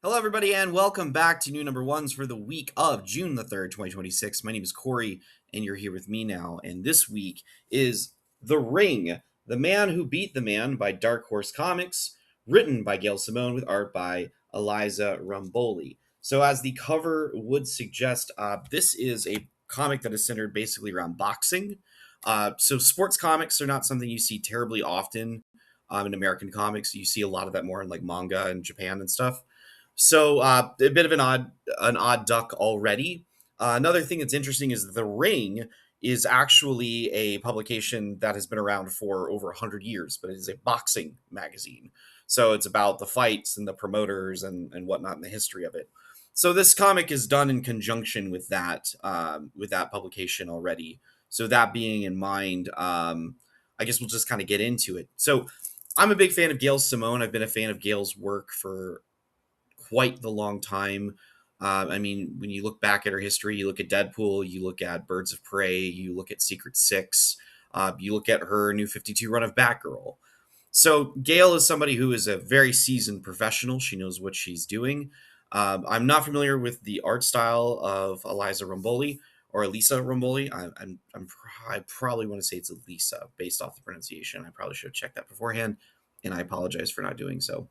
Hello, everybody, and welcome back to new number ones for the week of June the 3rd, 2026. My name is Corey, and you're here with me now. And this week is The Ring, The Man Who Beat the Man by Dark Horse Comics, written by Gail Simone with art by Elisa Romboli. So, as the cover would suggest, this is a comic that is centered basically around boxing. So, sports comics are not something you see terribly often in American comics. You see a lot of that more in like manga and Japan and stuff. So a bit of an odd duck already. Another thing that's interesting is The Ring is actually a publication that has been around for over 100 years, but it is a boxing magazine. So it's about the fights and the promoters and whatnot in the history of it. So this comic is done in conjunction with that publication already. So that being in mind, I guess we'll just kind of get into it. So I'm a big fan of Gail Simone. I've been a fan of Gail's work for quite the long time. I mean, when you look back at her history, you look at Deadpool, you look at Birds of Prey, you look at Secret Six, you look at her new 52 run of Batgirl. So Gail is somebody who is a very seasoned professional. She knows what she's doing. I'm not familiar with the art style of Elisa Romboli or Elisa Romboli. I probably want to say it's Elisa based off the pronunciation. I probably should have checked that beforehand, and I apologize for not doing so.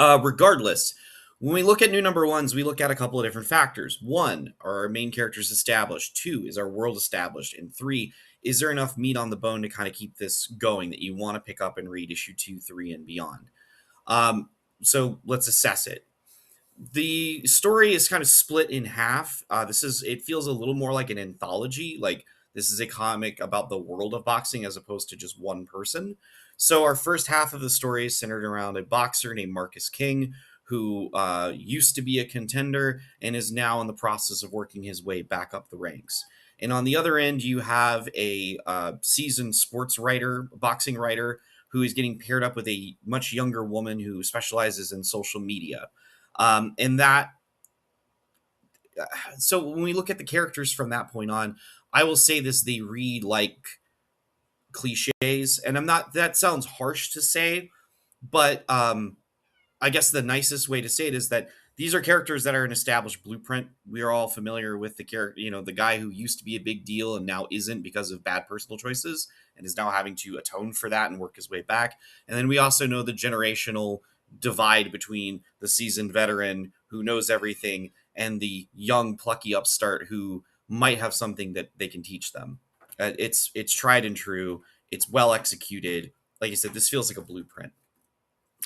Regardless, when we look at new number ones, we look at a couple of different factors. One, are our main characters established? Two, is our world established? And three, is there enough meat on the bone to kind of keep this going that you want to pick up and read issue 2, 3, and beyond? So let's assess it. The story is kind of split in half. It feels a little more like an anthology. Like this is a comic about the world of boxing as opposed to just one person. So our first half of the story is centered around a boxer named Marcus King, who used to be a contender and is now in the process of working his way back up the ranks. And on the other end, you have a seasoned sports writer, boxing writer, who is getting paired up with a much younger woman who specializes in social media. And that, so when we look at the characters from that point on, I will say this: they read like cliches, and I'm not. That sounds harsh to say, but I guess the nicest way to say it is that these are characters that are an established blueprint. We are all familiar with the character, the guy who used to be a big deal and now isn't because of bad personal choices and is now having to atone for that and work his way back. And then we also know the generational divide between the seasoned veteran who knows everything and the young, plucky upstart who might have something that they can teach them. It's tried and true. It's well executed. Like I said, this feels like a blueprint.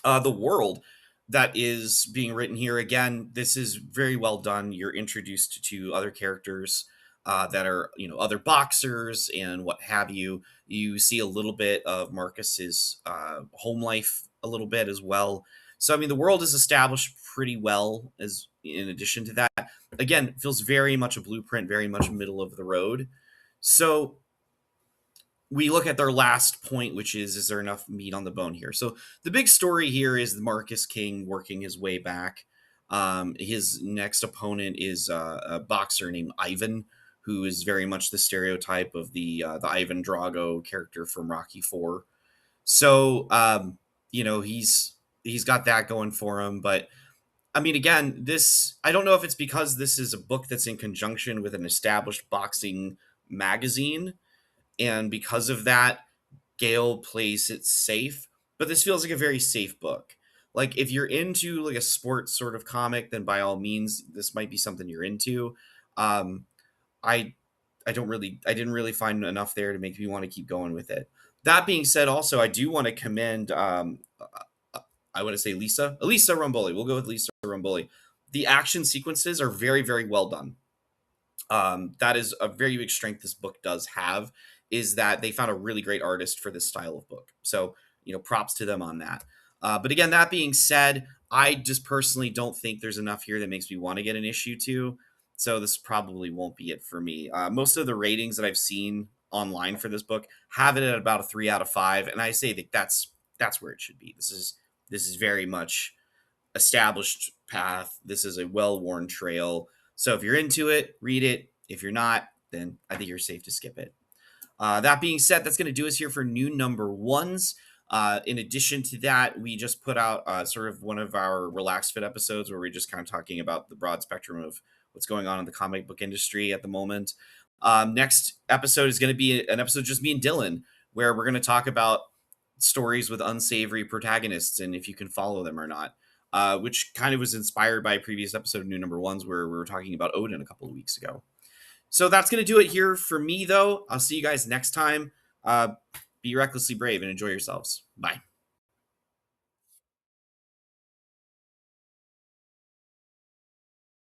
The world that is being written here, again, this is very well done. You're introduced to other characters that are other boxers and what have you. You see a little bit of Marcus's home life a little bit as well. So I mean, the world is established pretty well. As in addition to that, again, it feels very much a blueprint, very much middle of the road. So we look at their last point, which is there enough meat on the bone here? So the big story here is Marcus King working his way back. His next opponent is a boxer named Ivan, who is very much the stereotype of the Ivan Drago character from Rocky Four. So he's got that going for him. But I mean, again, this, I don't know if it's because this is a book that's in conjunction with an established boxing magazine, and because of that, Gale plays it safe. But this feels like a very safe book. Like if you're into like a sports sort of comic, then by all means, this might be something you're into. Um, I I didn't really find enough there to make me want to keep going with it. That being said, also I do want to commend. I want to say Elisa Romboli. We'll go with Lisa Romboli. The action sequences are very very well done. That is a very big strength this book does have, is that they found a really great artist for this style of book. So, props to them on that. But again, that being said, I just personally don't think there's enough here that makes me want to get an issue two. So this probably won't be it for me. Most of the ratings that I've seen online for this book have it at about a 3 out of 5, and I say that that's where it should be. This is very much established path. This is a well-worn trail. So if you're into it, read it. If you're not, then I think you're safe to skip it. That being said, that's going to do us here for new number ones. In addition to that, we just put out sort of one of our Relaxed Fit episodes where we're just kind of talking about the broad spectrum of what's going on in the comic book industry at the moment. Next episode is going to be an episode just me and Dylan, where we're going to talk about stories with unsavory protagonists and if you can follow them or not, which kind of was inspired by a previous episode of New Number Ones where we were talking about Odin a couple of weeks ago. So that's going to do it here for me, though. I'll see you guys next time. Be recklessly brave and enjoy yourselves. Bye.